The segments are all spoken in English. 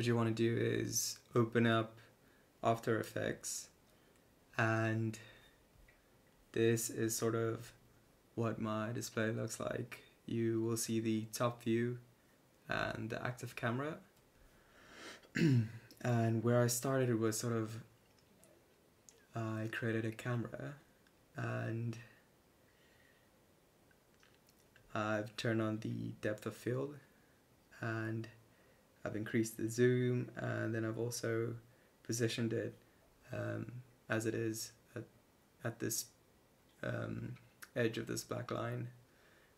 what you want to do is open up After Effects, and this is sort of what my display looks like. You will see the top view and the active camera. And where I started was sort of, I created a camera and I've turned on the depth of field and I've increased the zoom, and then I've also positioned it as it is at this edge of this black line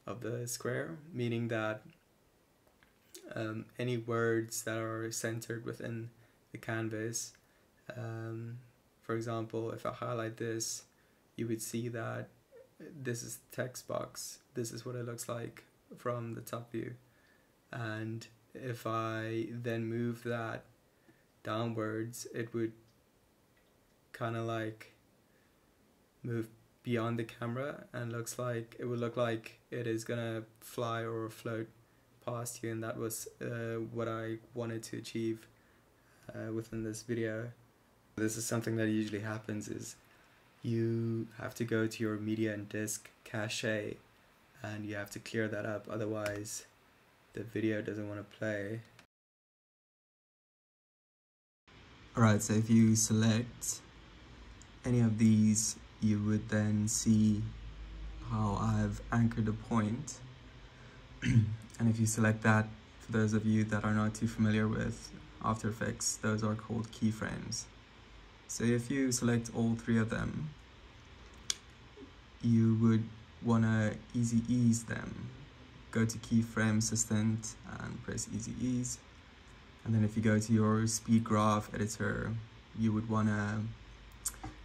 of the square, meaning that any words that are centered within the canvas, for example, if I highlight this, you would see that this is the text box. This is what it looks like from the top view, and if I then move that downwards, it would kind of like move beyond the camera and it would look like it is gonna fly or float past you, and that was what I wanted to achieve within this video. This is something that usually happens, is you have to go to your media and disk cache and you have to clear that up, otherwise the video doesn't want to play. Alright, so if you select any of these, you would then see how I've anchored a point. And if you select that, for those of you that are not too familiar with After Effects, those are called keyframes. So if you select all three of them, you would want to easy ease them. Go to Keyframe Assistant and press Easy Ease. And then if you go to your speed graph editor, you would want to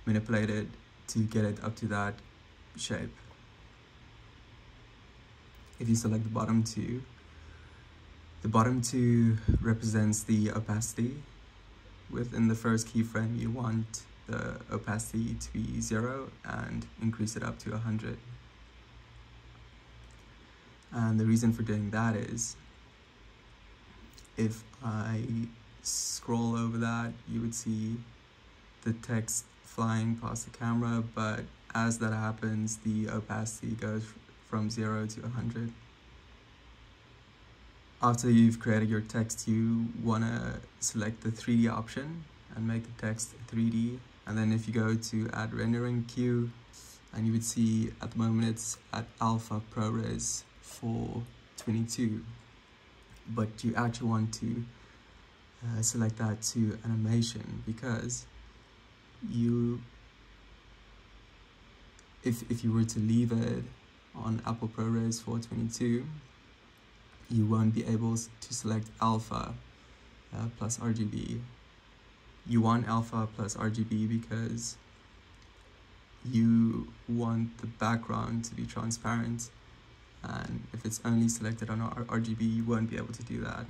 manipulate it to get it up to that shape. If you select the bottom two represents the opacity. Within the first keyframe, you want the opacity to be 0 and increase it up to 100. And the reason for doing that is, if I scroll over that, you would see the text flying past the camera, but as that happens, the opacity goes from 0 to 100. After you've created your text, you want to select the 3D option and make the text 3D. And then if you go to add rendering queue, and you would see at the moment it's at alpha ProRes 422, but you actually want to select that to animation, because if you were to leave it on Apple ProRes 422, you won't be able to select alpha plus RGB. You want alpha plus RGB because you want the background to be transparent, and if it's only selected on RGB, you won't be able to do that.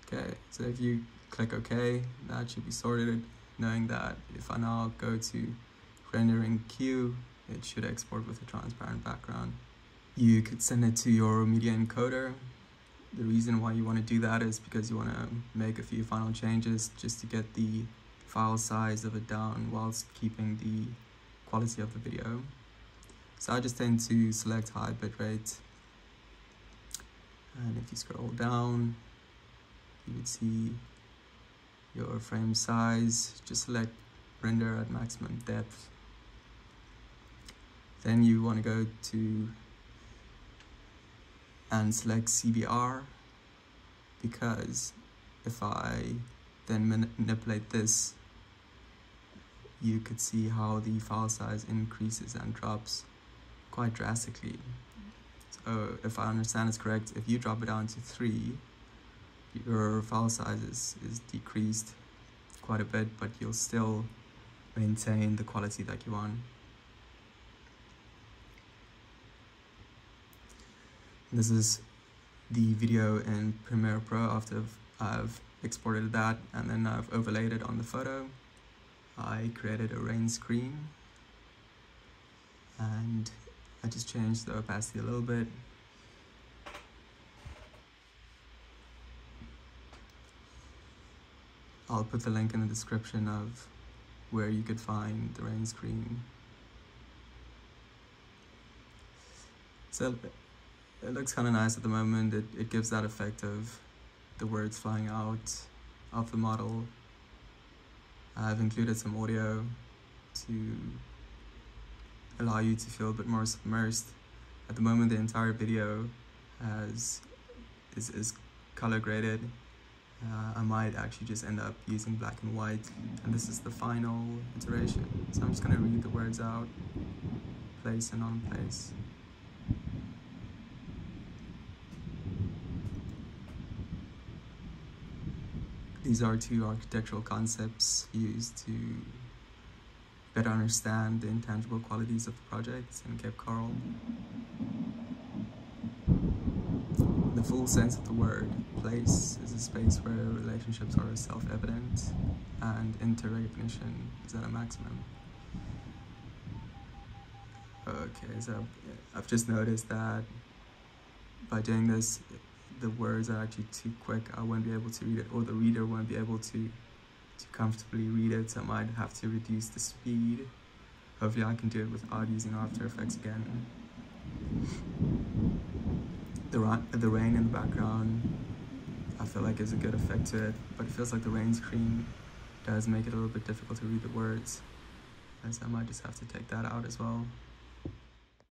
Okay, so if you click OK, that should be sorted, knowing that if I now go to rendering queue, it should export with a transparent background. You could send it to your media encoder. The reason why you want to do that is because you want to make a few final changes just to get the file size of it down whilst keeping the quality of the video. So I just tend to select high bitrate, and if you scroll down, you would see your frame size. Just select render at maximum depth. Then you want to go to and select CBR, because if I then manipulate this, you could see how the file size increases and drops quite drastically. So if I understand it's correct, if you drop it down to 3, your file size is decreased quite a bit, but you'll still maintain the quality that you want. This is the video in Premiere Pro after I've exported that, and then I've overlaid it on the photo. I created a rain screen, and I just changed the opacity a little bit. I'll put the link in the description of where you could find the rain screen. So it looks kind of nice at the moment. It gives that effect of the words flying out of the model. I've included some audio to allow you to feel a bit more submersed. At the moment, the entire video is color graded. I might actually just end up using black and white, and this is the final iteration. So I'm just going to read the words out, place and on place. These are two architectural concepts used to better understand the intangible qualities of the project in Cape Coral. The full sense of the word, place, is a space where relationships are self-evident and interrecognition is at a maximum. Okay, so I've just noticed that by doing this, the words are actually too quick. I won't be able to read it, or the reader won't be able to comfortably read it, so I might have to reduce the speed. Hopefully I can do it without using After Effects again. The rain in the background, I feel like is a good effect to it, but it feels like the rain screen does make it a little bit difficult to read the words, so I might just have to take that out as well.